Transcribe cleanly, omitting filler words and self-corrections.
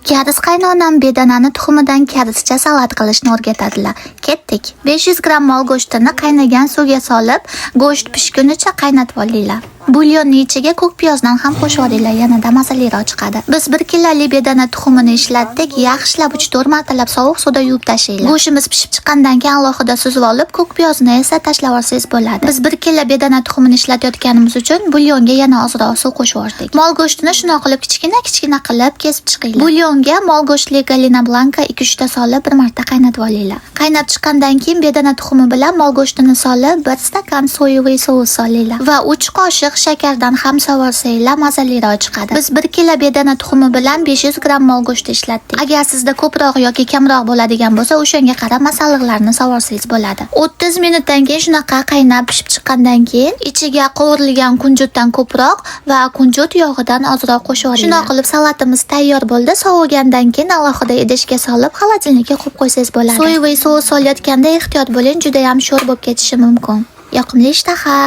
Karis qaynonam bedanani tuxumidan karischa salat qilishni o'rgatadilar. Ketdik. 500 gramm mol go'shtini qaynagan suvga solib, go'sht pishgunicha qaynatib olinglar. Bulyonni ichiga ko'k piyozdan ham qo'shib olinglar, yanada mazaliroq chiqadi. Biz 1 kiloli bedana tuxumini ishlatdik, yaxshilab 3-4 martalab sovuq suvda yuvib tashlaylik. Go'shtimiz pishib chiqqandan keyin alohida suzib olib, ko'k piyozni esa tashlab olsangiz bo'ladi. Biz 1 kilo bedana tuxumini ishlatayotganimiz uchun bulyonga yana ozroq suv qo'shib yubordik. Mol go'shtini shunday qilib kichkina qilib kesib chiqinglar. Bulyonga mol go'shtli galina blanka 2-3 ta solib bir marta qaynatib olinglar. Qaynab chiqqandan keyin bedana tuxumi bilan mol go'shtini solib 1 stakan soyevый sous solinglar va 3 qoshiq shakardan ham sovursanglar mazaliroq chiqadi. Biz 1 kilo bedana tuxumi bilan 500 gramm mol go'shti ishlatdik. Agar sizda ko'proq yoki kamroq bo'ladigan bo'lsa, o'shanga qarab masalliqlarni sovursangiz bo'ladi. 30 minutdan keyin shunaqa qaynab pishib chiqqandan keyin ichiga qovurilgan kunjutdan ko'proq va kunjut yog'idan ozroq qo'shib oling. Shunday qilib salatimiz tayyor bo'ldi. Sovigandan keyin alohida idishga solib xolodilnikka qo'yib qo'ysangiz bo'ladi. Soyevый sous solayotganda ehtiyot bo'ling, juda ham sho'r bo'lib ketishi mumkin. Yoqimli ishtaha.